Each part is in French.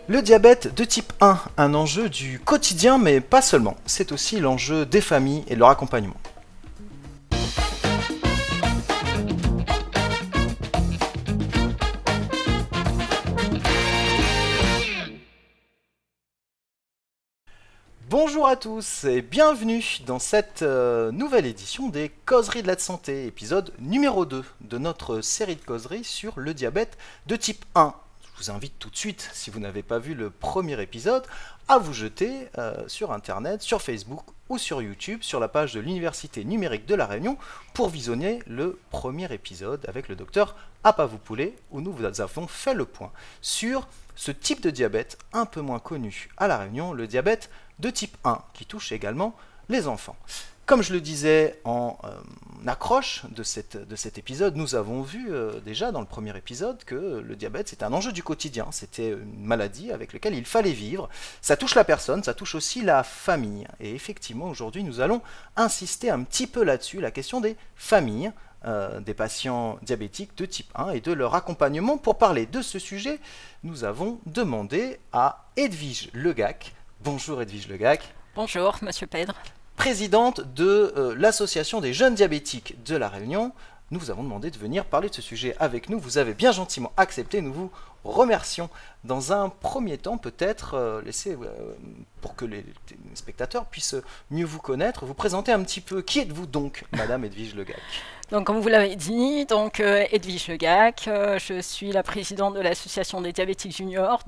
Le diabète de type 1, un enjeu du quotidien, mais pas seulement. C'est aussi l'enjeu des familles et de leur accompagnement. Bonjour à tous et bienvenue dans cette nouvelle édition des Causeries de la santé, épisode numéro 2 de notre série de causeries sur le diabète de type 1. Je vous invite tout de suite, si vous n'avez pas vu le premier épisode, à vous jeter sur Internet, sur Facebook ou sur YouTube, sur la page de l'Université numérique de La Réunion, pour visionner le premier épisode avec le docteur Apavupoulet, où nous avons fait le point sur ce type de diabète un peu moins connu à La Réunion, le diabète de type 1, qui touche également les enfants. Comme je le disais en accroche de cet épisode, nous avons vu déjà dans le premier épisode que le diabète c'est un enjeu du quotidien, c'était une maladie avec laquelle il fallait vivre, ça touche la personne, ça touche aussi la famille. Et effectivement aujourd'hui nous allons insister un petit peu là-dessus, la question des familles, des patients diabétiques de type 1 et de leur accompagnement. Pour parler de ce sujet, nous avons demandé à Edwige Legac. Bonjour Edwige Legac. Bonjour Monsieur Pedre. Présidente de l'association des jeunes diabétiques de La Réunion. Nous vous avons demandé de venir parler de ce sujet avec nous. Vous avez bien gentiment accepté. Nous vous remercions. Dans un premier temps, peut-être laisser, pour que les spectateurs puissent mieux vous connaître, vous présenter un petit peu. Qui êtes-vous donc, Madame Edwige Legac? Donc, comme vous l'avez dit, Edwige Legac, je suis la présidente de l'association des diabétiques juniors.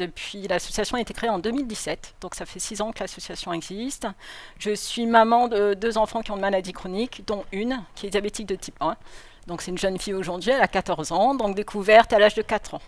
L'association a été créée en 2017, donc ça fait 6 ans que l'association existe. Je suis maman de 2 enfants qui ont une maladie chronique, dont une qui est diabétique de type 1. Donc c'est une jeune fille aujourd'hui, elle a 14 ans, donc découverte à l'âge de 4 ans.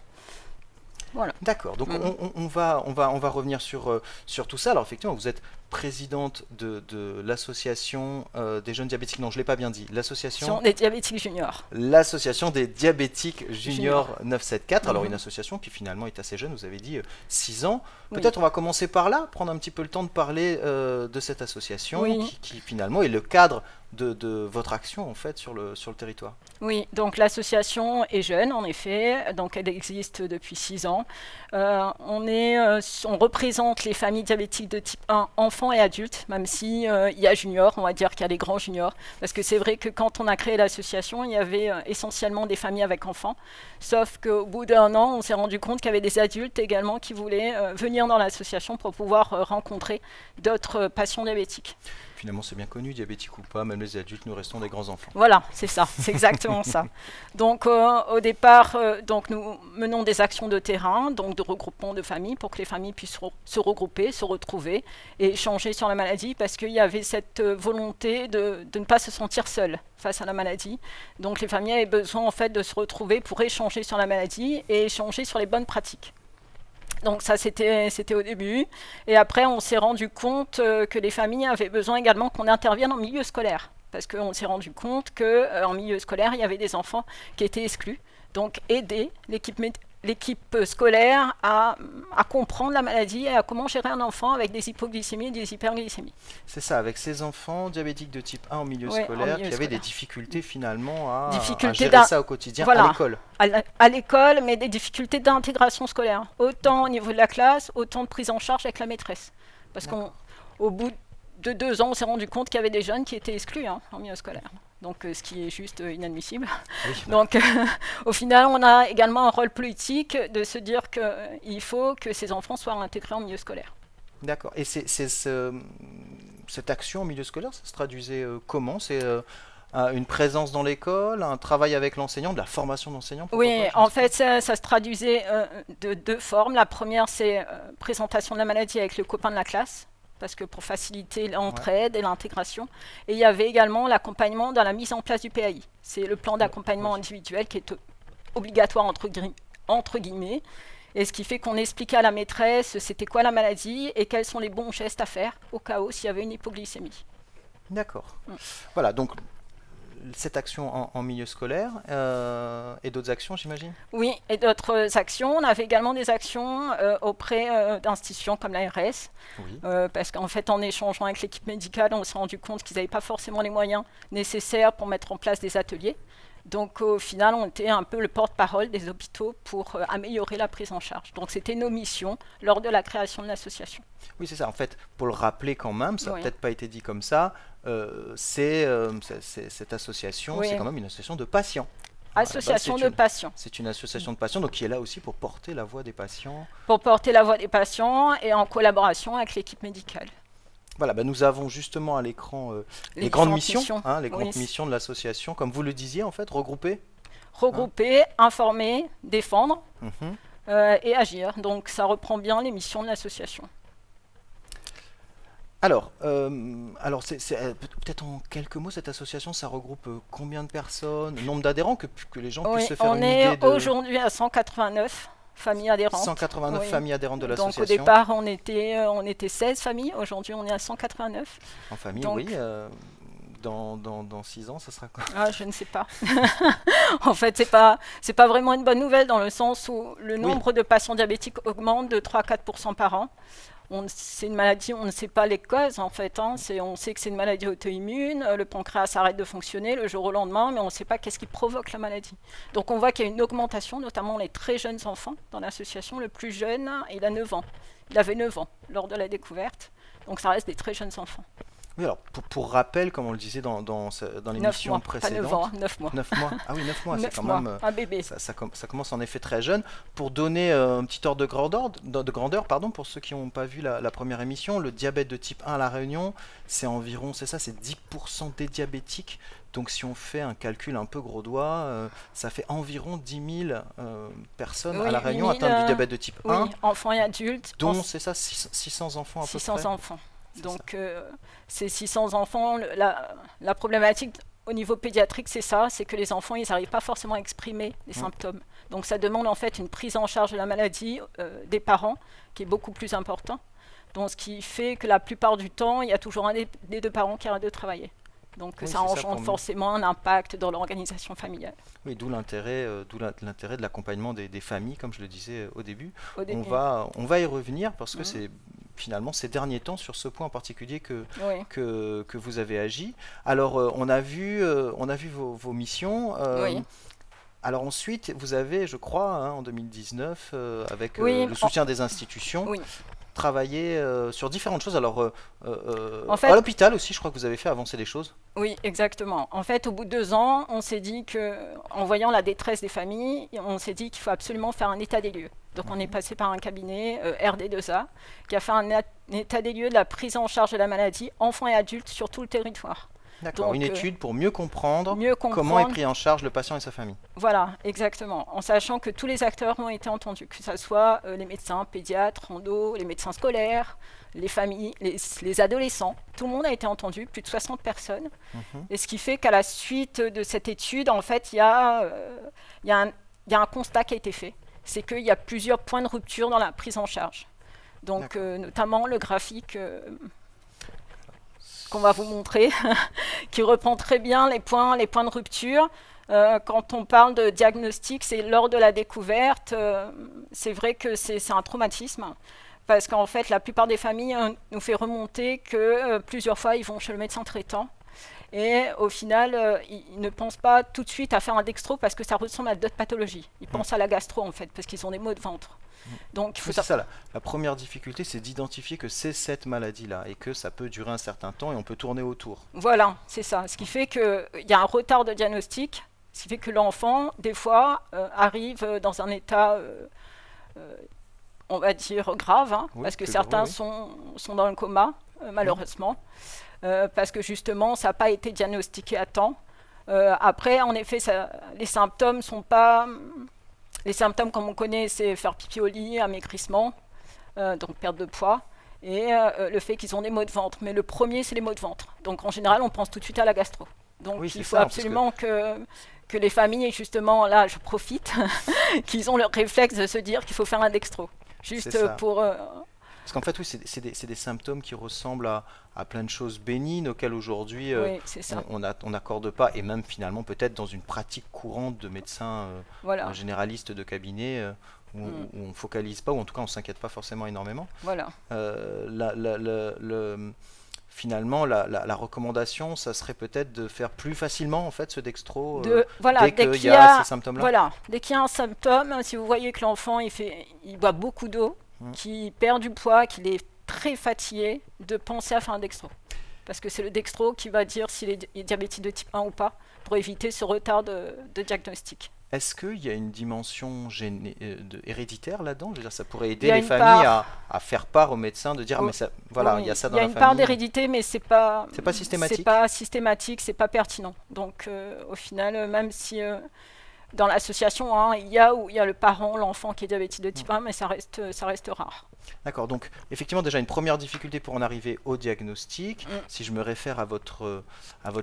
Voilà. D'accord, donc on va revenir sur tout ça. Alors effectivement, vous êtes présidente de l'association des jeunes diabétiques, non je ne l'ai pas bien dit, l'association des diabétiques juniors. L'association des diabétiques juniors 974, alors une association qui finalement est assez jeune, vous avez dit 6 ans. Peut-être on va commencer par là, prendre un petit peu le temps de parler de cette association qui finalement est le cadre de votre action en fait sur le territoire. Oui, donc l'association est jeune en effet, donc elle existe depuis 6 ans. On représente les familles diabétiques de type 1, enfants et adultes, même si il y a juniors, on va dire qu'il y a les grands juniors, parce que c'est vrai que quand on a créé l'association, il y avait essentiellement des familles avec enfants, sauf qu'au bout d'1 an, on s'est rendu compte qu'il y avait des adultes également qui voulaient venir dans l'association pour pouvoir rencontrer d'autres patients diabétiques. Finalement, c'est bien connu, diabétique ou pas, même les adultes, nous restons des grands enfants. Voilà, c'est ça, c'est exactement ça. Donc, au départ, nous menons des actions de terrain, donc de regroupement de familles, pour que les familles puissent se regrouper, se retrouver et échanger sur la maladie, parce qu'il y avait cette volonté de ne pas se sentir seul face à la maladie. Donc, les familles avaient besoin en fait de se retrouver pour échanger sur la maladie et échanger sur les bonnes pratiques. Donc ça, c'était au début. Et après, on s'est rendu compte que les familles avaient besoin également qu'on intervienne en milieu scolaire. Parce qu'on s'est rendu compte qu'en milieu scolaire, il y avait des enfants qui étaient exclus. Donc aider l'équipe scolaire à comprendre la maladie et à comment gérer un enfant avec des hypoglycémies et des hyperglycémies. C'est ça, avec ces enfants diabétiques de type 1 en milieu scolaire qui avaient des difficultés finalement à gérer ça au quotidien à l'école. À l'école, mais des difficultés d'intégration scolaire. Autant au niveau de la classe, autant de prise en charge avec la maîtresse. Parce qu'au bout de 2 ans, on s'est rendu compte qu'il y avait des jeunes qui étaient exclus en milieu scolaire. Donc, ce qui est juste inadmissible. Oui. Donc, au final, on a également un rôle politique de se dire qu'il faut que ces enfants soient intégrés en milieu scolaire. D'accord. Et cette action en milieu scolaire, ça se traduisait comment? C'est une présence dans l'école, un travail avec l'enseignant, de la formation d'enseignants? Oui, en fait, ça se traduisait de 2 formes. La première, c'est présentation de la maladie avec le copain de la classe, parce que pour faciliter l'entraide et l'intégration. Et il y avait également l'accompagnement dans la mise en place du PAI. C'est le plan d'accompagnement individuel qui est obligatoire entre guillemets, et ce qui fait qu'on expliquait à la maîtresse c'était quoi la maladie et quels sont les bons gestes à faire au cas où s'il y avait une hypoglycémie. D'accord. Voilà, donc cette action en milieu scolaire et d'autres actions, j'imagine? Oui, et d'autres actions. On avait également des actions auprès d'institutions comme l'ARS, parce qu'en fait, en échangeant avec l'équipe médicale, on s'est rendu compte qu'ils n'avaient pas forcément les moyens nécessaires pour mettre en place des ateliers. Donc au final, on était un peu le porte-parole des hôpitaux pour améliorer la prise en charge. Donc c'était nos missions lors de la création de l'association. Oui, c'est ça. En fait, pour le rappeler quand même, ça n'a Oui. peut-être pas été dit comme ça, cette association, Oui. c'est quand même une association de patients. À la base, Association de patients. c'est une association de patients, donc qui est là aussi pour porter la voix des patients. Pour porter la voix des patients et en collaboration avec l'équipe médicale. Voilà, bah, nous avons justement à l'écran les grandes missions, hein, les grandes missions de l'association, comme vous le disiez en fait, regroupées. Regrouper, informer, défendre Mhm. et agir. Donc ça reprend bien les missions de l'association. Alors, peut-être en quelques mots, cette association, ça regroupe combien de personnes, nombre d'adhérents, que les gens Oui, puissent se faire on une est idée de aujourd'hui à 189 familles adhérentes. 189 Oui. familles adhérentes de Donc l'association. au départ, on était 16 familles. Aujourd'hui, on est à 189. En famille, Donc- oui. Dans 6 ans, ça sera quoi? Ah, je ne sais pas. En fait, c'est pas vraiment une bonne nouvelle dans le sens où le nombre de patients diabétiques augmente de 3 à 4% par an. C'est une maladie, on ne sait pas les causes en fait. On sait que c'est une maladie auto-immune, le pancréas arrête de fonctionner le jour au lendemain, mais on ne sait pas qu'est-ce qui provoque la maladie. Donc on voit qu'il y a une augmentation, notamment les très jeunes enfants dans l'association. Le plus jeune, il a 9 ans. Il avait 9 ans lors de la découverte. Donc ça reste des très jeunes enfants. Oui, alors pour rappel, comme on le disait dans 9 l'émission mois, pas 9 ans, précédente, 9 mois. 9 mois. Ah oui, 9 mois, c'est 9 quand mois, même. un bébé. Ça commence en effet très jeune. Pour donner un petit ordre de grandeur, pardon, pour ceux qui n'ont pas vu la première émission, le diabète de type 1 à La Réunion, c'est environ, c'est 10% des diabétiques. Donc si on fait un calcul un peu gros doigt, ça fait environ 10 000 personnes Oui, à La Réunion 8 000, atteintes du diabète de type 1, Oui, enfants et adultes. dont, c'est ça, 600 enfants à peu 600 près. enfants. C'est Donc, ces 600 enfants, la problématique au niveau pédiatrique, c'est ça, c'est que les enfants, ils n'arrivent pas forcément à exprimer les symptômes. Donc, ça demande en fait une prise en charge de la maladie des parents, qui est beaucoup plus important. Donc, ce qui fait que la plupart du temps, il y a toujours un des deux parents qui arrête de travailler. Donc, Oui, ça c'est ça, engendre pour forcément un impact dans l'organisation familiale. Oui, d'où l'intérêt de l'accompagnement des familles, comme je le disais au début. Au début. On va y revenir parce que c'est finalement ces derniers temps sur ce point en particulier Oui. que vous avez agi. Alors, on a vu vos missions. Oui. Alors ensuite, vous avez, je crois, hein, en 2019, avec Oui, le soutien des institutions, Oui. travaillé sur différentes choses. Alors, En fait- à l'hôpital aussi, je crois que vous avez fait avancer les choses. Oui, exactement. En fait, au bout de 2 ans, on s'est dit que, en voyant la détresse des familles, on s'est dit qu'il faut absolument faire un état des lieux. Donc, on est passé par un cabinet RD2A qui a fait un état des lieux de la prise en charge de la maladie, enfants et adultes, sur tout le territoire. D'accord, Donc, une étude pour mieux comprendre mieux comment est comprendre. pris en charge le patient et sa famille. Voilà, exactement. En sachant que tous les acteurs ont été entendus, que ce soit les médecins, pédiatres, endo, les médecins scolaires, les familles, les adolescents. Tout le monde a été entendu, plus de 60 personnes. Et ce qui fait qu'à la suite de cette étude, en fait, il y a un constat qui a été fait. C'est qu'il y a plusieurs points de rupture dans la prise en charge. Donc, notamment le graphique qu'on va vous montrer, qui reprend très bien les points de rupture. Quand on parle de diagnostic, c'est lors de la découverte. C'est vrai que c'est un traumatisme. Parce qu'en fait, la plupart des familles nous fait remonter que plusieurs fois, ils vont chez le médecin traitant. Et au final, ils ne pensent pas tout de suite à faire un dextro parce que ça ressemble à d'autres pathologies. Ils pensent à la gastro, en fait, parce qu'ils ont des maux de ventre. Donc, il faut Oui, c'est ça, la première difficulté, c'est d'identifier que c'est cette maladie-là et que ça peut durer un certain temps et on peut tourner autour. Voilà, c'est ça. Ce qui fait qu'il y a un retard de diagnostic, ce qui fait que l'enfant, des fois, arrive dans un état, on va dire, grave, hein, Oui, parce que plus certains gros, sont dans le coma, malheureusement, parce que justement, ça n'a pas été diagnostiqué à temps. Après, en effet, les symptômes sont pas... Les symptômes, comme on connaît, c'est faire pipi au lit, amaigrissement, donc perte de poids, et le fait qu'ils ont des maux de ventre. Mais le premier, c'est les maux de ventre. Donc en général, on pense tout de suite à la gastro. Donc Oui, il c'est faut ça, absolument que les familles, et justement, là, je profite, qu'ils ont le réflexe de se dire qu'il faut faire un dextro. Juste C'est ça. pour... Parce qu'en fait, oui, c'est des symptômes qui ressemblent à plein de choses bénignes auxquelles aujourd'hui oui, c'est ça. on n'accorde pas, et même finalement peut-être dans une pratique courante de médecins Voilà. généralistes de cabinet où on ne focalise pas, ou en tout cas on ne s'inquiète pas forcément énormément. Voilà. finalement, la recommandation, ça serait peut-être de faire plus facilement en fait ce dextro voilà, dès qu'il y a ces symptômes-là. Voilà, dès qu'il y a un symptôme, si vous voyez que l'enfant il boit beaucoup d'eau, qu'il perd du poids, qu'il est très fatigué, de penser à faire un dextro. Parce que c'est le dextro qui va dire s'il est diabétique de type 1 ou pas, pour éviter ce retard de diagnostic. Est-ce qu'il y a une dimension héréditaire là-dedans? Je veux dire, ça pourrait aider les familles à faire part aux médecins, de dire, mais ça, voilà, il y a ça dans la famille. Il y a une part d'hérédité, mais c'est pas systématique. C'est pas systématique, c'est pas pertinent. Donc, au final, même si dans l'association, hein, il y a le parent, l'enfant qui est diabétique de type 1, mais ça reste rare. D'accord, donc effectivement déjà une première difficulté pour en arriver au diagnostic. Si je me réfère à votre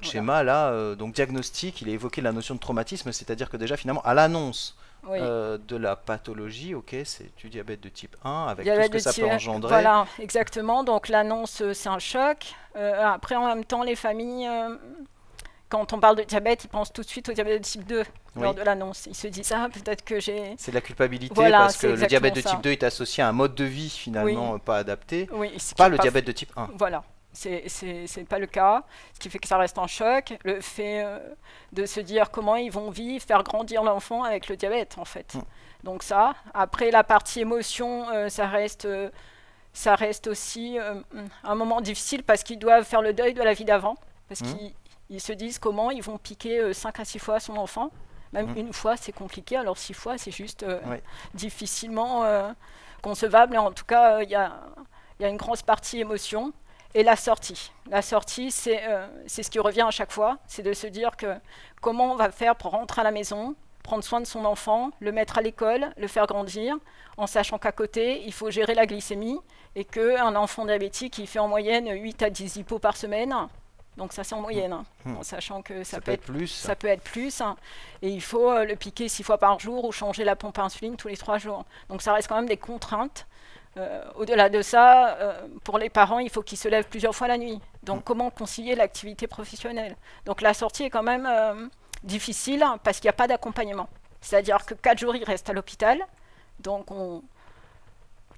schéma là, donc diagnostic, il est évoqué la notion de traumatisme, c'est-à-dire que déjà finalement à l'annonce de la pathologie, ok, c'est du diabète de type 1 avec tout ce que ça peut engendrer. Voilà, exactement, donc l'annonce c'est un choc. Après en même temps les familles... quand on parle de diabète, ils pensent tout de suite au diabète de type 2 lors de l'annonce. Ils se disent, peut-être que j'ai... C'est de la culpabilité parce que le diabète de type 2 est associé à un mode de vie finalement pas adapté, pas le diabète de type 1. Voilà, c'est pas le cas, ce qui fait que ça reste un choc. Le fait de se dire comment ils vont vivre, faire grandir l'enfant avec le diabète en fait. Donc ça, après la partie émotion, ça reste aussi un moment difficile parce qu'ils doivent faire le deuil de la vie d'avant, parce qu'ils se disent comment ils vont piquer 5 à 6 fois son enfant. Même une fois, c'est compliqué. Alors 6 fois, c'est juste difficilement concevable. Et en tout cas, il y a une grosse partie émotion. Et la sortie. La sortie, c'est ce qui revient à chaque fois. C'est de se dire que comment on va faire pour rentrer à la maison, prendre soin de son enfant, le mettre à l'école, le faire grandir, en sachant qu'à côté, il faut gérer la glycémie et qu'un enfant diabétique, il fait en moyenne 8 à 10 hypos par semaine. Donc ça c'est en moyenne, en sachant que ça peut être plus. Ça peut être plus. Et il faut le piquer 6 fois par jour ou changer la pompe à insuline tous les 3 jours. Donc ça reste quand même des contraintes. Au-delà de ça, pour les parents, il faut qu'ils se lèvent plusieurs fois la nuit. Donc comment concilier l'activité professionnelle? Donc la sortie est quand même difficile parce qu'il n'y a pas d'accompagnement. C'est-à-dire que 4 jours, ils restent à l'hôpital. Donc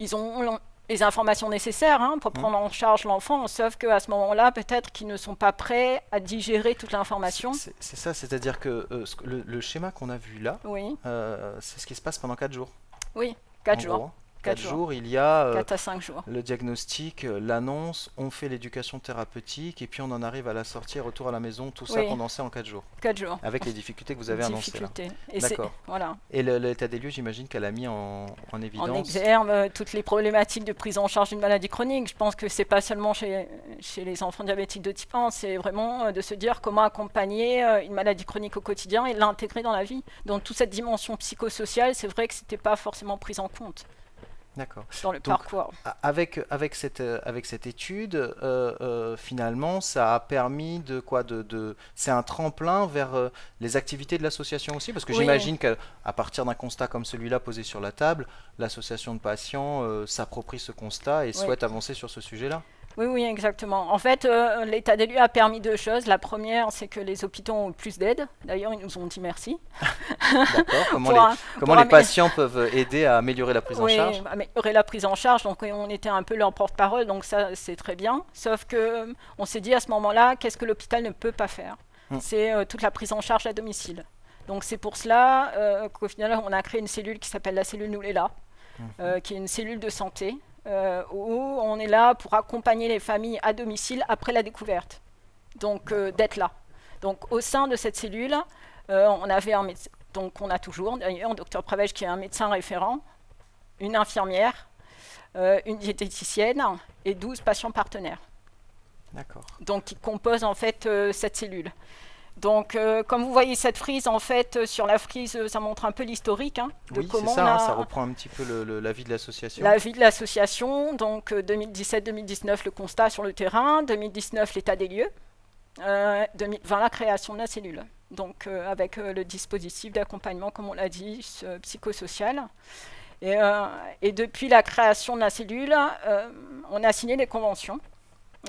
ils ont les informations nécessaires pour prendre en charge l'enfant, sauf qu'à ce moment-là, peut-être qu'ils ne sont pas prêts à digérer toute l'information. C'est ça, c'est-à-dire que le schéma qu'on a vu là, c'est ce qui se passe pendant 4 jours. Oui, 4 jours. Gros, 4 jours, il y a 4 à 5 jours. Le diagnostic, l'annonce, on fait l'éducation thérapeutique et puis on en arrive à la sortie, retour à la maison, tout ça condensé en 4 jours. 4 jours. Avec les difficultés que vous avez annoncées là. D'accord. Voilà. Et l'état des lieux, j'imagine qu'elle a mis en évidence. En exergue toutes les problématiques de prise en charge d'une maladie chronique. Je pense que c'est pas seulement chez les enfants diabétiques de type 1, c'est vraiment de se dire comment accompagner une maladie chronique au quotidien et l'intégrer dans la vie. Donc toute cette dimension psychosociale, c'est vrai que c'était pas forcément prise en compte. D'accord. Dans le parcours. Avec cette étude, finalement, ça a permis de quoi c'est un tremplin vers les activités de l'association aussi, parce que j'imagine qu'à partir d'un constat comme celui-là posé sur la table, l'association de patients s'approprie ce constat et souhaite avancer sur ce sujet-là. Oui, exactement. En fait, l'état des lieux a permis 2 choses. La première, c'est que les hôpitaux ont eu plus d'aide. D'ailleurs, ils nous ont dit merci. D'accord. Comment les patients peuvent aider à améliorer la prise en charge? Améliorer la prise en charge. Donc, on était un peu leur porte-parole. Donc, ça, c'est très bien. Sauf qu'on s'est dit à ce moment-là, qu'est-ce que l'hôpital ne peut pas faire? C'est toute la prise en charge à domicile. Donc, c'est pour cela qu'au final, on a créé une cellule qui s'appelle la cellule Noulela, qui est une cellule de santé. Où on est là pour accompagner les familles à domicile après la découverte, donc d'être là. Donc au sein de cette cellule, on avait un médecin, donc on a toujours d'ailleurs un docteur Pravej qui est un médecin référent, une infirmière, une diététicienne et 12 patients partenaires. D'accord. Donc qui composent en fait cette cellule. Donc, comme vous voyez cette frise, en fait, sur la frise, ça montre un peu l'historique. De comment c'est ça, ça reprend un petit peu la vie de l'association. La vie de l'association, donc 2017-2019, le constat sur le terrain, 2019, l'état des lieux, 2020, la création de la cellule. Donc, avec le dispositif d'accompagnement, comme on l'a dit, psychosocial. Et depuis la création de la cellule, on a signé des conventions,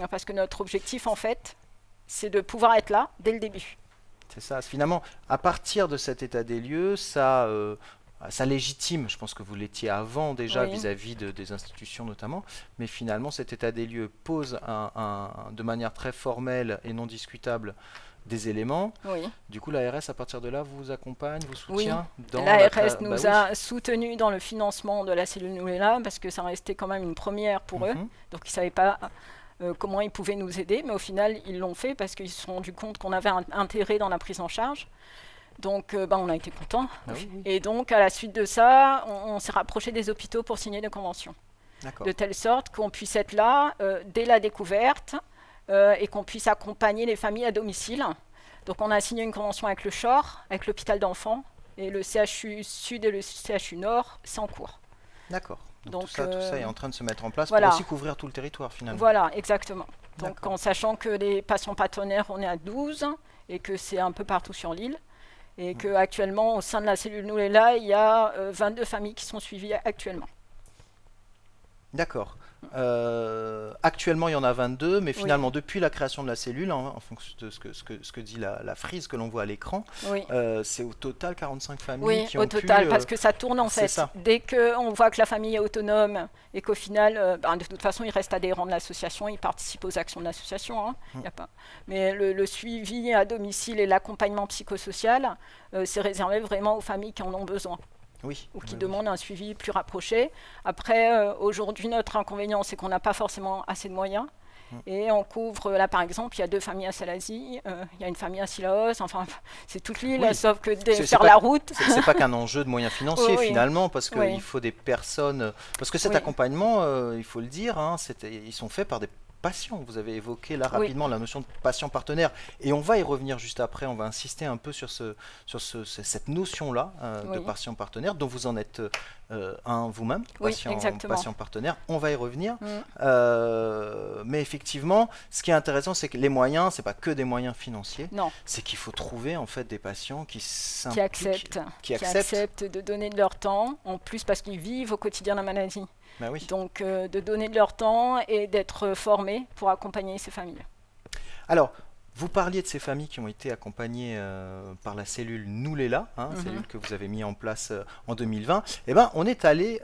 parce que notre objectif, en fait, c'est de pouvoir être là dès le début. C'est ça. Finalement, à partir de cet état des lieux, ça ça légitime, je pense que vous l'étiez avant déjà Oui. vis-à-vis des institutions notamment, mais finalement cet état des lieux pose de manière très formelle et non discutable des éléments. Oui. Du coup, l'ARS, à partir de là, vous accompagne, vous Oui. soutient dans L'ARS nous Bah a soutenus dans le financement de la cellule Noulela parce que ça restait quand même une première pour eux. Donc ils ne savaient pas comment ils pouvaient nous aider, mais au final, ils l'ont fait parce qu'ils se sont rendus compte qu'on avait un intérêt dans la prise en charge. Donc on a été contents. oui. Et donc, à la suite de ça, on s'est rapproché des hôpitaux pour signer des conventions. D'accord. De telle sorte qu'on puisse être là dès la découverte et qu'on puisse accompagner les familles à domicile. Donc on a signé une convention avec le CHOR, avec l'hôpital d'enfants, et le CHU Sud et le CHU Nord, c'est en cours. D'accord. Donc, tout ça est en train de se mettre en place voilà. pour aussi couvrir tout le territoire finalement. Voilà, exactement. Donc en sachant que les patients partenaires, on est à 12, et que c'est un peu partout sur l'île, et qu'actuellement, au sein de la cellule Noulela, il y a 22 familles qui sont suivies actuellement. D'accord. Actuellement, il y en a 22, mais finalement, depuis la création de la cellule, en fonction de ce que dit la frise que l'on voit à l'écran, c'est au total 45 familles qui ont pu... Oui, au total, parce que ça tourne en fait. Dès qu'on voit que la famille est autonome et qu'au final, de toute façon, il reste adhérent de l'association, il participe aux actions de l'association. Hein, y a pas. Mais le suivi à domicile et l'accompagnement psychosocial, c'est réservé vraiment aux familles qui en ont besoin. Oui, ou qui demandent un suivi plus rapproché. Après, aujourd'hui, notre inconvénient, c'est qu'on n'a pas forcément assez de moyens. Et on couvre, là par exemple, il y a 2 familles à Salazie, il y a une famille à Sillaos, enfin, c'est toute l'île, sauf que faire la route... C'est pas qu'un enjeu de moyens financiers finalement, parce qu'il faut des personnes... Parce que cet accompagnement, il faut le dire, hein, ils sont faits par des patients. Vous avez évoqué là rapidement la notion de patient partenaire, et on va y revenir juste après, on va insister un peu sur cette notion-là de patient partenaire, dont vous en êtes un vous-même, patient partenaire, on va y revenir. Mais effectivement, ce qui est intéressant, c'est que les moyens, c'est pas que des moyens financiers, c'est qu'il faut trouver en fait des patients qui acceptent de donner de leur temps, en plus parce qu'ils vivent au quotidien la maladie. Ben oui. Donc de donner de leur temps et d'être formés pour accompagner ces familles. Alors, vous parliez de ces familles qui ont été accompagnées par la cellule Noulela, cellule que vous avez mis en place en 2020. Eh ben, on est allé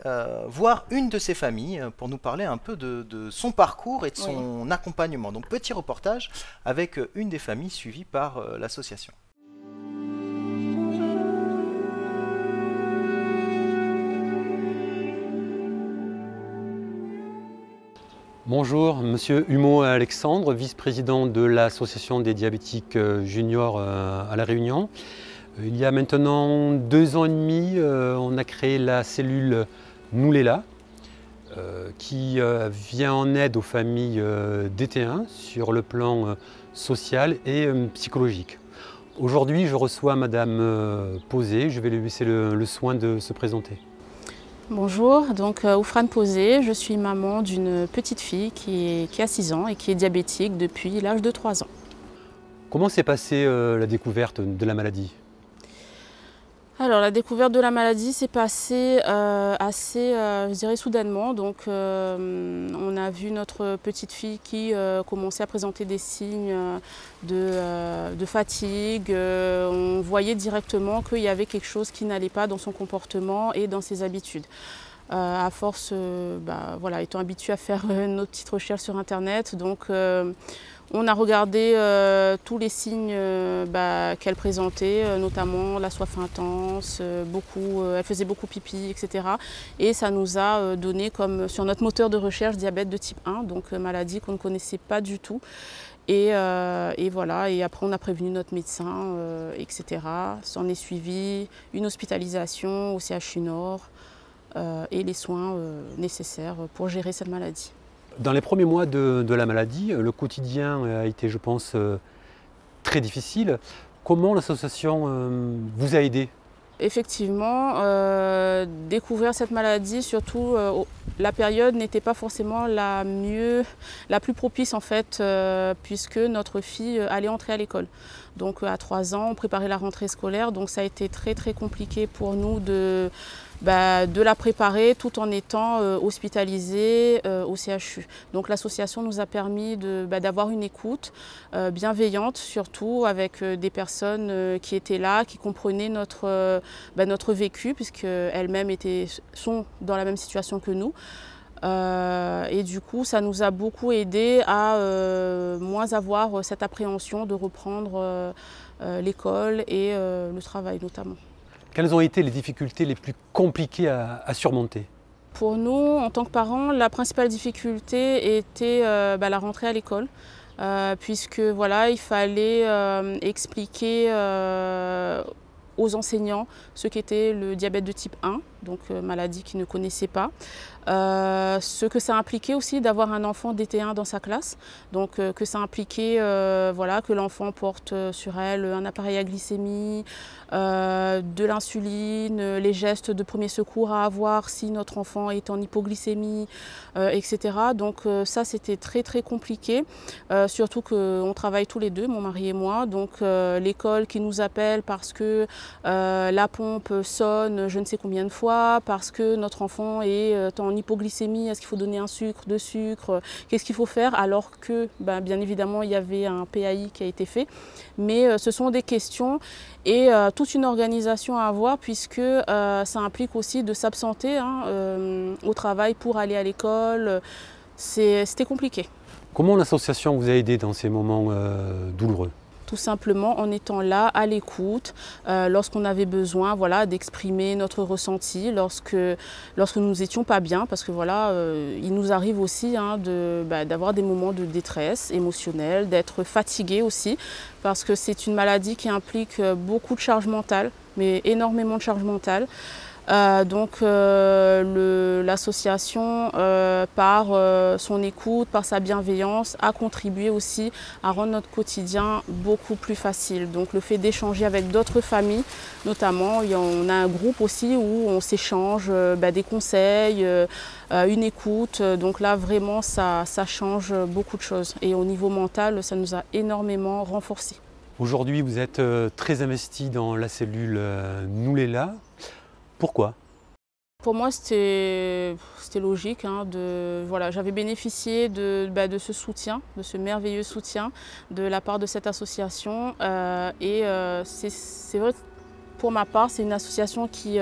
voir une de ces familles pour nous parler un peu de son parcours et de son accompagnement. Donc, petit reportage avec une des familles suivies par l'association. Bonjour, Monsieur Humeau Alexandre, vice-président de l'association des diabétiques juniors à La Réunion. Il y a maintenant 2 ans et demi, on a créé la cellule Noulela, qui vient en aide aux familles DT1 sur le plan social et psychologique. Aujourd'hui, je reçois Madame Posé, je vais lui laisser le soin de se présenter. Bonjour, donc Oufrane Posé, je suis maman d'une petite fille qui a 6 ans et qui est diabétique depuis l'âge de 3 ans. Comment s'est passée la découverte de la maladie ? Alors la découverte de la maladie s'est passée assez, je dirais, soudainement. Donc on a vu notre petite fille qui commençait à présenter des signes de fatigue. On voyait directement qu'il y avait quelque chose qui n'allait pas dans son comportement et dans ses habitudes. À force, voilà, étant habituée à faire nos petites recherches sur Internet, donc on a regardé tous les signes qu'elle présentait, notamment la soif intense, elle faisait beaucoup pipi, etc. Et ça nous a donné comme sur notre moteur de recherche diabète de type 1, donc maladie qu'on ne connaissait pas du tout. Et voilà, et après on a prévenu notre médecin, etc. S'en est suivi une hospitalisation au CHU Nord et les soins nécessaires pour gérer cette maladie. Dans les premiers mois de la maladie, le quotidien a été, je pense, très difficile. Comment l'association vous a aidé ? Effectivement, découvrir cette maladie, surtout la période n'était pas forcément la plus propice en fait, puisque notre fille allait entrer à l'école. Donc à 3 ans, on préparait la rentrée scolaire. Donc ça a été très très compliqué pour nous de la préparer tout en étant hospitalisés au CHU. Donc l'association nous a permis d'avoir une écoute bienveillante, surtout avec des personnes qui étaient là, qui comprenaient notre vécu, puisqu'elles-mêmes sont dans la même situation que nous. Et du coup, ça nous a beaucoup aidé à moins avoir cette appréhension de reprendre l'école et le travail notamment. Quelles ont été les difficultés les plus compliquées à surmonter? Pour nous, en tant que parents, la principale difficulté était la rentrée à l'école. Puisque voilà, il fallait expliquer aux enseignants ce qu'était le diabète de type 1, donc maladie qu'ils ne connaissaient pas. Ce que ça impliquait aussi d'avoir un enfant DT1 dans sa classe, donc que ça impliquait que l'enfant porte sur elle un appareil à glycémie, de l'insuline, les gestes de premier secours à avoir si notre enfant est en hypoglycémie, etc. Donc ça c'était très très compliqué, surtout qu'on travaille tous les deux, mon mari et moi, donc l'école qui nous appelle parce que la pompe sonne je ne sais combien de fois, parce que notre enfant est en hypoglycémie, est-ce qu'il faut donner un sucre, 2 sucres, qu'est-ce qu'il faut faire, alors que bien évidemment il y avait un PAI qui a été fait. Mais ce sont des questions et toute une organisation à avoir, puisque ça implique aussi de s'absenter au travail pour aller à l'école. C'était compliqué. Comment l'association vous a aidé dans ces moments douloureux? Tout simplement en étant là, à l'écoute, lorsqu'on avait besoin d'exprimer notre ressenti, lorsque nous n'étions pas bien, parce que il nous arrive aussi d'avoir des moments de détresse émotionnelle, d'être fatigué aussi, parce que c'est une maladie qui implique beaucoup de charge mentale, mais énormément de charge mentale. Donc l'association, par son écoute, par sa bienveillance, a contribué aussi à rendre notre quotidien beaucoup plus facile. Donc le fait d'échanger avec d'autres familles, notamment, on a un groupe aussi où on s'échange des conseils, une écoute. Donc là vraiment ça change beaucoup de choses. Et au niveau mental, ça nous a énormément renforcés. Aujourd'hui vous êtes très investi dans la cellule Noulela. Pourquoi? Pour moi, c'était logique. J'avais bénéficié de ce soutien, de ce merveilleux soutien de la part de cette association. C'est vrai que pour ma part, c'est une association qui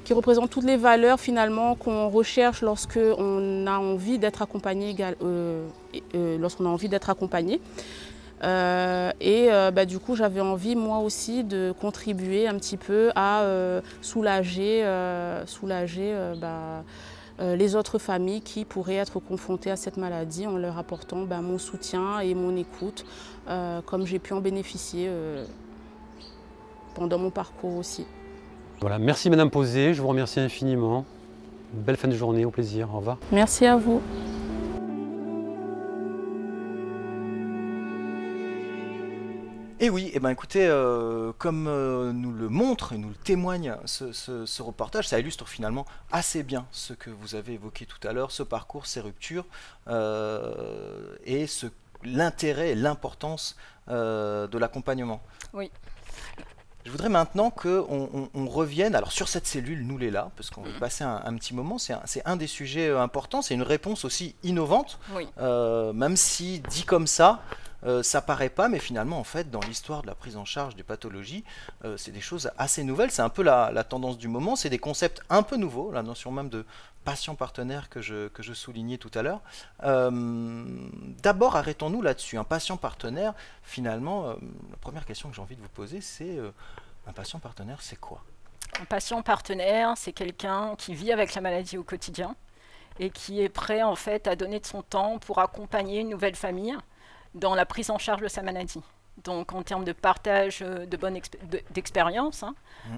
représente toutes les valeurs finalement qu'on recherche lorsqu'on a envie d'être accompagné. Du coup, j'avais envie moi aussi de contribuer un petit peu à soulager les autres familles qui pourraient être confrontées à cette maladie, en leur apportant mon soutien et mon écoute, comme j'ai pu en bénéficier pendant mon parcours aussi. Voilà, merci Madame Posé, je vous remercie infiniment. Une belle fin de journée, au plaisir, au revoir. Merci à vous. Et oui, écoutez, comme nous le montre et nous le témoigne ce reportage, ça illustre finalement assez bien ce que vous avez évoqué tout à l'heure, ce parcours, ces ruptures, et l'intérêt et l'importance de l'accompagnement. Oui. Je voudrais maintenant qu'on revienne sur cette cellule Noulela, parce qu'on va y passer un petit moment. C'est un des sujets importants, c'est une réponse aussi innovante, oui. Même si dit comme ça paraît pas, mais finalement en fait dans l'histoire de la prise en charge des pathologies, c'est des choses assez nouvelles, c'est un peu la tendance du moment, c'est des concepts un peu nouveaux, la notion même de patient partenaire que je soulignais tout à l'heure. D'abord arrêtons-nous là-dessus, un patient partenaire, finalement, la première question que j'ai envie de vous poser, c'est un patient partenaire, c'est quoi? Un patient partenaire, c'est quelqu'un qui vit avec la maladie au quotidien et qui est prêt en fait à donner de son temps pour accompagner une nouvelle famille dans la prise en charge de sa maladie. Donc en termes de partage d'expérience,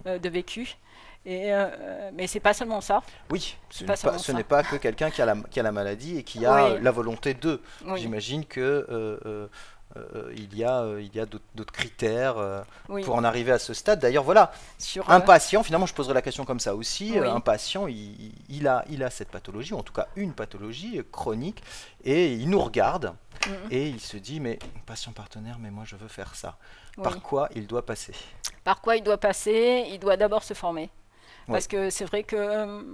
de vécu. Mais c'est pas seulement ça. Oui, ce n'est pas que quelqu'un qui a la maladie et qui a la volonté de. Oui. J'imagine que il y a d'autres critères Oui. pour en arriver à ce stade. D'ailleurs, voilà, Sur, un patient, finalement, je poserai la question comme ça aussi, Oui. un patient, il a cette pathologie, ou en tout cas une pathologie chronique, et il nous regarde, et il se dit, mais patient partenaire, mais moi je veux faire ça. oui. Par quoi il doit passer? Par quoi il doit passer? Il doit d'abord se former. Ouais. Parce que c'est vrai que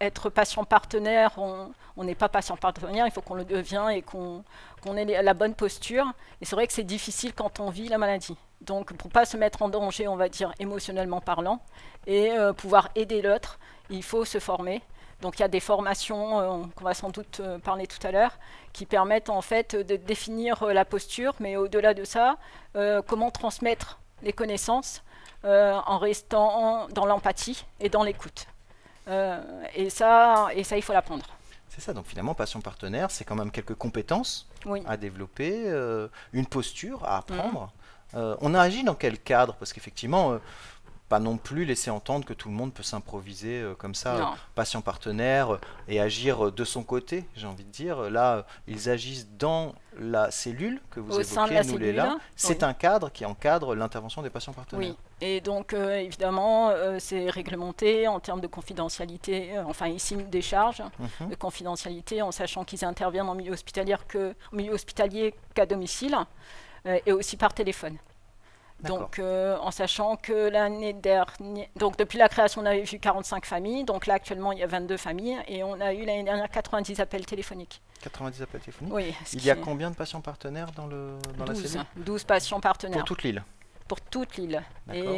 être patient partenaire, on n'est pas patient partenaire, il faut qu'on le devienne et qu'on ait la bonne posture. Et c'est vrai que c'est difficile quand on vit la maladie. Donc pour ne pas se mettre en danger, on va dire émotionnellement parlant, et pouvoir aider l'autre, il faut se former. Donc il y a des formations qu'on va sans doute parler tout à l'heure, qui permettent en fait de définir la posture, mais au-delà de ça, comment transmettre les connaissances en restant dans l'empathie et dans l'écoute. Et ça, il faut l'apprendre. C'est ça, donc finalement, patient partenaire, c'est quand même quelques compétences Oui. à développer, une posture à apprendre. On a agi dans quel cadre? Parce qu'effectivement, pas non plus laisser entendre que tout le monde peut s'improviser comme ça, Non. patient partenaire, et agir de son côté, j'ai envie de dire. Là, ils agissent dans la cellule que vous Au sein de évoquez, la nous cellule, là. C'est oui. un cadre qui encadre l'intervention des patients partenaires. Oui, et donc évidemment, c'est réglementé en termes de confidentialité, enfin ici des charges Mhm. de confidentialité, en sachant qu'ils interviennent en milieu hospitalier qu'à domicile, et aussi par téléphone. D'accord. Donc en sachant que l'année dernière, donc depuis la création, on avait vu 45 familles, donc là actuellement il y a 22 familles, et on a eu l'année dernière 90 appels téléphoniques. 90 appels téléphoniques. Oui, ce Il qui y a est combien de patients partenaires dans la 12, cellule? 12 patients partenaires Pour toute l'île. pour toute l'île. D'accord.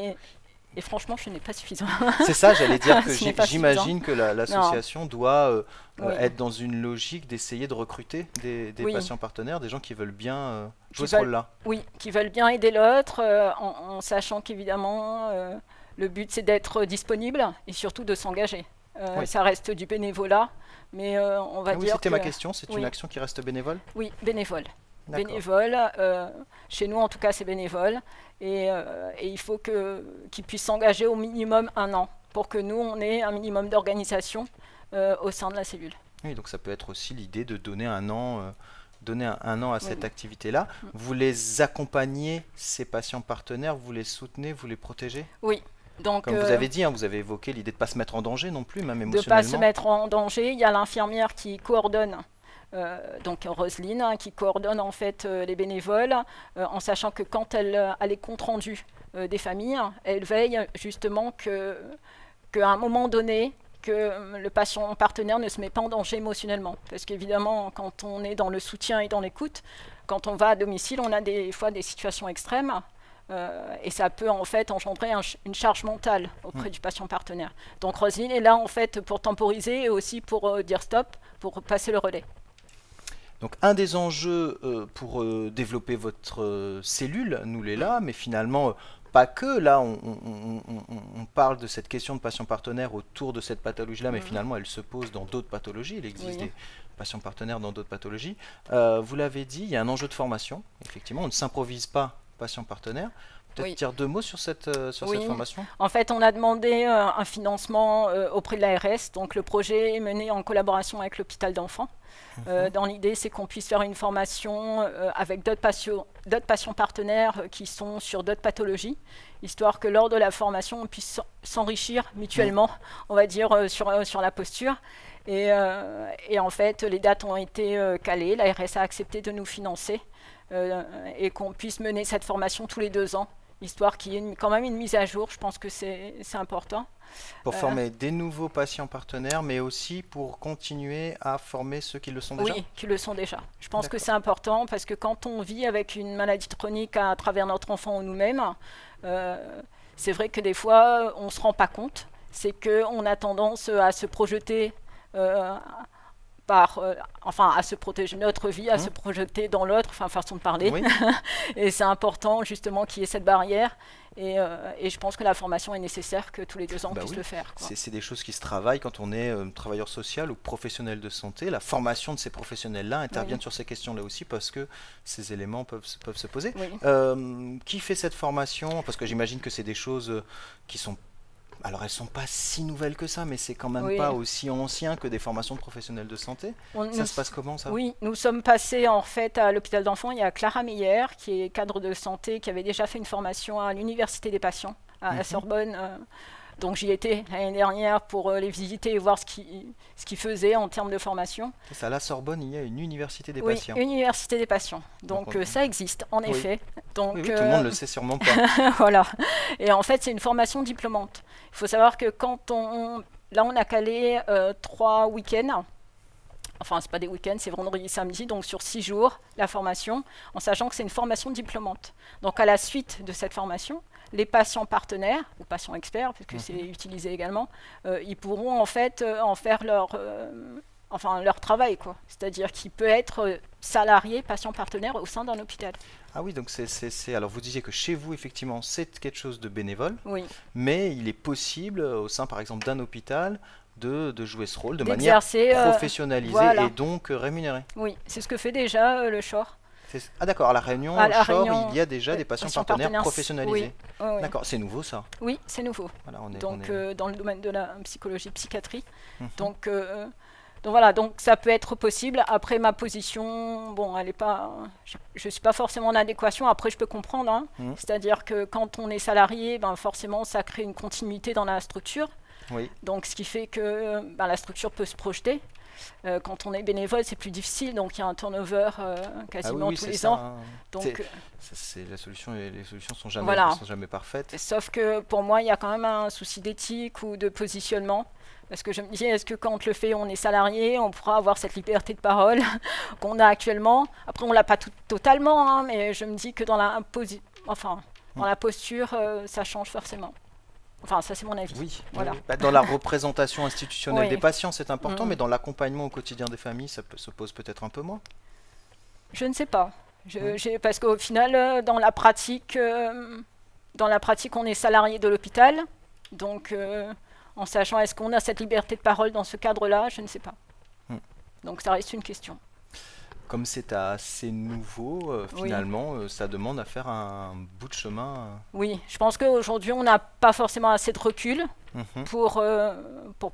Et franchement, ce n'est pas suffisant. C'est ça, j'allais dire que Ce n'est pas j'imagine que l'association doit Oui. être dans une logique d'essayer de recruter des Oui. patients partenaires, des gens qui veulent bien jouer Qui ce veulent- rôle-là. Oui, qui veulent bien aider l'autre, en sachant qu'évidemment, le but c'est d'être disponible et surtout de s'engager. Oui. Ça reste du bénévolat, mais on va Ah oui, dire c'était que... ma question, c'est oui. une action qui reste bénévole? Oui, bénévole. D'accord. Bénévole, chez nous en tout cas c'est bénévole, et il faut qu'ils puissent s'engager au minimum 1 an, pour que nous on ait un minimum d'organisation au sein de la cellule. Oui, donc ça peut être aussi l'idée de donner un an à cette Oui. activité-là. Vous les accompagnez, ces patients partenaires, vous les soutenez, vous les protégez? Oui, donc... Comme vous avez dit, hein, vous avez évoqué l'idée de ne pas se mettre en danger non plus, même de ne pas se émotionnellement. mettre en danger. Il y a l'infirmière qui coordonne, donc Roselyne, hein, qui coordonne en fait les bénévoles, en sachant que quand elle a les comptes rendus des familles, elle veille justement qu'à un moment donné, que le patient partenaire ne se met pas en danger émotionnellement. Parce qu'évidemment, quand on est dans le soutien et dans l'écoute, quand on va à domicile, on a des fois des situations extrêmes. Et ça peut en fait engendrer une charge mentale auprès du patient partenaire. Donc Roselyne est là en fait pour temporiser et aussi pour dire stop, pour passer le relais. Donc un des enjeux pour développer votre cellule, nous l'est là, mais finalement pas que. Là, on parle de cette question de patient partenaire autour de cette pathologie-là, mais finalement elle se pose dans d'autres pathologies. Il existe Oui. des patients partenaires dans d'autres pathologies. Vous l'avez dit, il y a un enjeu de formation. Effectivement, on ne s'improvise pas patient partenaire. Peut-être Oui. dire 2 mots sur cette Oui. formation? En fait, on a demandé un financement auprès de l'ARS. Donc le projet est mené en collaboration avec l'hôpital d'enfants. Dans l'idée, c'est qu'on puisse faire une formation avec d'autres patients partenaires qui sont sur d'autres pathologies, histoire que lors de la formation, on puisse s'enrichir mutuellement, on va dire, sur la posture. Et en fait, les dates ont été calées. L'ARS a accepté de nous financer et qu'on puisse mener cette formation tous les 2 ans, histoire qu'il y ait quand même une mise à jour. Je pense que c'est important. Pour former des nouveaux patients partenaires, mais aussi pour continuer à former ceux qui le sont déjà? Oui, qui le sont déjà. Je pense que D'accord. c'est important parce que quand on vit avec une maladie chronique à travers notre enfant ou nous-mêmes, c'est vrai que des fois, on ne se rend pas compte. C'est qu'on a tendance à se projeter enfin, à se protéger notre vie, à se projeter dans l'autre, enfin, façon de parler. Oui. Et c'est important, justement, qu'il y ait cette barrière. Et je pense que la formation est nécessaire, que tous les 2 ans, on Bah puisse oui. le faire, quoi. C'est des choses qui se travaillent quand on est travailleur social ou professionnel de santé. La formation de ces professionnels-là interviennent Oui. sur ces questions-là aussi parce que ces éléments peuvent se poser. Oui. Qui fait cette formation? Parce que j'imagine que c'est des choses qui sont Alors elles sont pas si nouvelles que ça, mais c'est quand même Oui. pas aussi ancien que des formations de professionnels de santé. Ça se passe comment ça? Oui, nous sommes passés en fait à l'hôpital d'enfants. Il y a Clara Meyer, qui est cadre de santé, qui avait déjà fait une formation à l'Université des patients, à la Sorbonne. Donc j'y étais l'année dernière pour les visiter et voir ce qu'ils faisaient en termes de formation. C'est ça, à la Sorbonne, il y a une université des Oui, patients. Université des patients. Donc ça existe, en Oui. effet. Donc, Oui, oui, tout le monde le sait sûrement pas. voilà. Et en fait, c'est une formation diplômante. Il faut savoir que là, on a calé 3 week-ends. Enfin, c'est pas des week-ends, c'est vendredi et samedi, donc sur 6 jours, la formation, en sachant que c'est une formation diplômante. Donc, à la suite de cette formation, les patients partenaires, ou patients experts, puisque c'est utilisé également, ils pourront en fait en faire leur travail, quoi. C'est-à-dire qu'il peut être salarié, patient partenaire au sein d'un hôpital. Ah oui, donc alors vous disiez que chez vous, effectivement, c'est quelque chose de bénévole, Oui. mais il est possible, au sein par exemple d'un hôpital, de jouer ce rôle de manière D'exercer, professionnalisée voilà. et donc rémunérée. Oui, c'est ce que fait déjà le CHOR. Ah d'accord, à la Réunion, À la Shore, Réunion, il y a déjà des patients partenaires professionnalisés. Oui, oui. D'accord, c'est nouveau ça. Oui, c'est nouveau. Voilà, Donc dans le domaine de la psychologie, psychiatrie. Donc voilà, donc ça peut être possible. Après ma position, bon, elle est pas, je suis pas forcément en adéquation. Après, je peux comprendre. Hein. C'est-à-dire que quand on est salarié, ben forcément, ça crée une continuité dans la structure. Oui. Donc ce qui fait que la structure peut se projeter. Quand on est bénévole, c'est plus difficile, donc il y a un turnover quasiment tous les ans. Hein. Donc, la solution, les solutions sont jamais, voilà. sont jamais parfaites. Sauf que pour moi, il y a quand même un souci d'éthique ou de positionnement. Parce que je me dis, est-ce que quand on est salarié, on pourra avoir cette liberté de parole qu'on a actuellement? Après, on ne l'a pas totalement, hein, mais je me dis que dans la posture, ça change forcément. Enfin, ça c'est mon avis. Oui, voilà. Bah, dans la représentation institutionnelle Oui. des patients, c'est important, mais dans l'accompagnement au quotidien des familles, ça se pose peut-être un peu moins. Je ne sais pas. Parce qu'au final, dans la pratique, on est salarié de l'hôpital. Donc, en sachant, est-ce qu'on a cette liberté de parole dans ce cadre-là? Je ne sais pas. Donc, ça reste une question. Comme c'est assez nouveau, finalement, ça demande à faire un bout de chemin. Oui, je pense qu'aujourd'hui, on n'a pas forcément assez de recul pour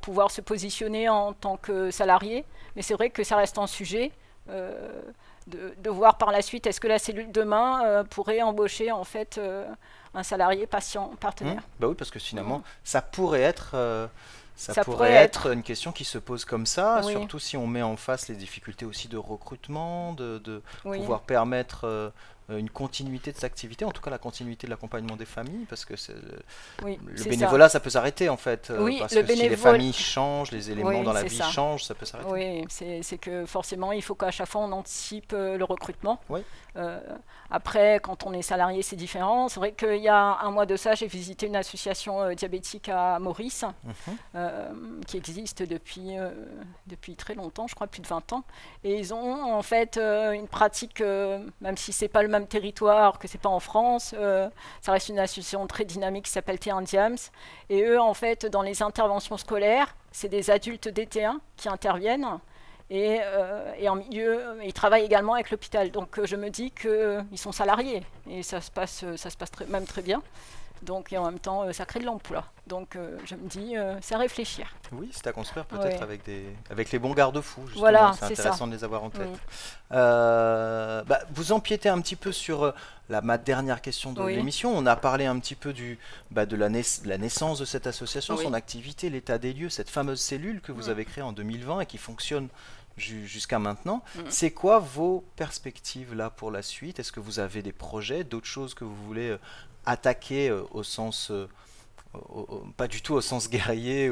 pouvoir se positionner en tant que salarié. Mais c'est vrai que ça reste un sujet de voir par la suite, est-ce que la cellule demain pourrait embaucher en fait un salarié patient partenaire. Bah oui, parce que finalement, ça pourrait être... Ça pourrait être une question qui se pose comme ça, surtout si on met en face les difficultés aussi de recrutement, de pouvoir permettre une continuité de cette activité, en tout cas la continuité de l'accompagnement des familles, parce que le bénévolat, ça peut s'arrêter en fait, parce que si les familles changent, les éléments dans la vie changent, ça peut s'arrêter. Oui, c'est que forcément, il faut qu'à chaque fois on anticipe le recrutement. Oui. Après, quand on est salarié, c'est différent. C'est vrai qu'il y a un mois de ça, j'ai visité une association diabétique à Maurice, qui existe depuis très longtemps, je crois plus de 20 ans. Et ils ont en fait une pratique, même si c'est pas le même territoire, que c'est pas en France, ça reste une association très dynamique qui s'appelle T1 Diams. Et eux, en fait, dans les interventions scolaires, c'est des adultes DT1 qui interviennent. Et en milieu, ils travaillent également avec l'hôpital. Donc je me dis qu'ils sont salariés et ça se passe même très bien. Donc, et en même temps, ça crée de l'emploi. Donc, je me dis, c'est à réfléchir. Oui, c'est à construire peut-être avec les bons garde-fous. Justement, voilà, c'est intéressant de les avoir en tête. Vous empiétez un petit peu sur ma dernière question de l'émission. On a parlé un petit peu de la naissance de cette association, son activité, l'état des lieux, cette fameuse cellule que vous avez créée en 2020 et qui fonctionne jusqu'à maintenant. C'est quoi vos perspectives là pour la suite? Est-ce que vous avez des projets, d'autres choses que vous voulez attaquer au sens, pas du tout au sens guerrier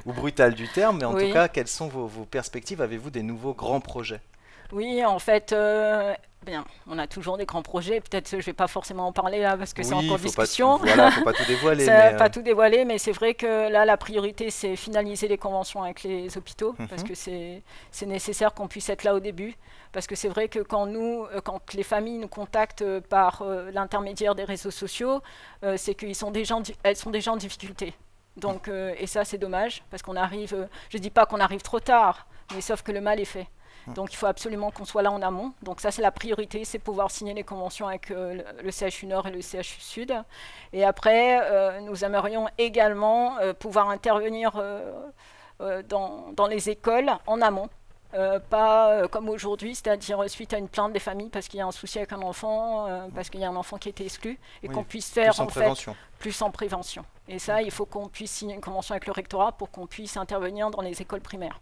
ou brutal du terme, mais en tout cas, quelles sont vos perspectives? Avez-vous des nouveaux grands projets? Oui, en fait, on a toujours des grands projets. Peut-être que je ne vais pas forcément en parler là parce que c'est encore discussion. Il ne faut pas tout dévoiler. Pas tout dévoiler, mais c'est vrai que là, la priorité, c'est finaliser les conventions avec les hôpitaux parce que c'est nécessaire qu'on puisse être là au début. Parce que c'est vrai que quand les familles nous contactent par l'intermédiaire des réseaux sociaux, c'est qu'elles sont déjà en difficulté. Donc, et ça, c'est dommage parce qu'on arrive, je ne dis pas qu'on arrive trop tard, mais sauf que le mal est fait. Donc il faut absolument qu'on soit là en amont. Donc ça c'est la priorité, c'est pouvoir signer les conventions avec le CHU Nord et le CHU Sud. Et après, nous aimerions également pouvoir intervenir dans les écoles en amont. Pas comme aujourd'hui, c'est-à-dire suite à une plainte des familles parce qu'il y a un souci avec un enfant, parce qu'il y a un enfant qui a été exclu, et qu'on puisse faire plus en prévention. Et ça, il faut qu'on puisse signer une convention avec le rectorat pour qu'on puisse intervenir dans les écoles primaires.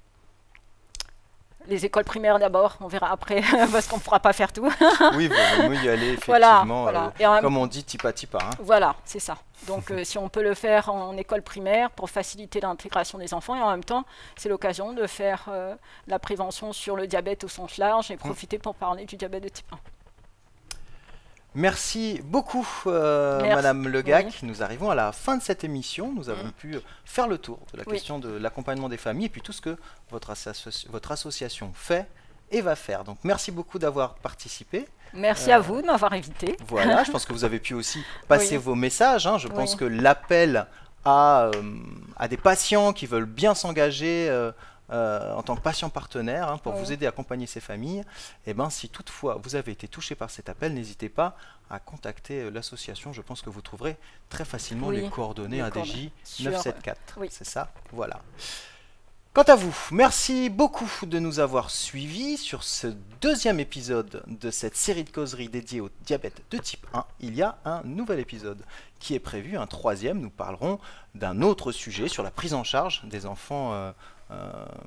Les écoles primaires d'abord, on verra après, parce qu'on ne pourra pas faire tout. Oui, il vaut mieux y aller effectivement, voilà. Comme on dit, type à type. Hein. Voilà, c'est ça. Donc si on peut le faire en école primaire pour faciliter l'intégration des enfants, et en même temps, c'est l'occasion de faire la prévention sur le diabète au sens large et profiter pour parler du diabète de type 1. Merci beaucoup, Madame Legac. Oui. Nous arrivons à la fin de cette émission. Nous avons pu faire le tour de la question de l'accompagnement des familles et puis tout ce que votre association fait et va faire. Donc, merci beaucoup d'avoir participé. Merci à vous de m'avoir invité. Voilà, je pense que vous avez pu aussi passer vos messages. Hein. Je pense que l'appel à des patients qui veulent bien s'engager en tant que patient partenaire pour vous aider à accompagner ces familles, et si toutefois vous avez été touché par cet appel, n'hésitez pas à contacter l'association. Je pense que vous trouverez très facilement les coordonnées ADJ 974. C'est ça, voilà. Quant à vous, merci beaucoup de nous avoir suivis sur ce deuxième épisode de cette série de causeries dédiée au diabète de type 1. Il y a un nouvel épisode qui est prévu, un troisième. Nous parlerons d'un autre sujet sur la prise en charge des enfants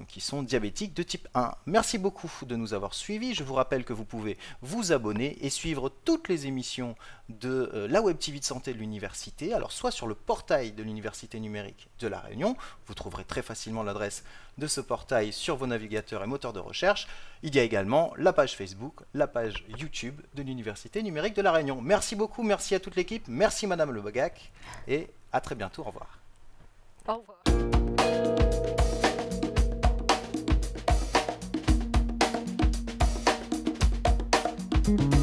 qui sont diabétiques de type 1. Merci beaucoup de nous avoir suivis. Je vous rappelle que vous pouvez vous abonner et suivre toutes les émissions de la Web TV de santé de l'université. Alors soit sur le portail de l'université numérique de La Réunion, vous trouverez très facilement l'adresse de ce portail sur vos navigateurs et moteurs de recherche. Il y a également la page Facebook, la page YouTube de l'université numérique de La Réunion. Merci beaucoup, merci à toute l'équipe, merci Madame Legac et à très bientôt, au revoir. Au revoir. Thank you.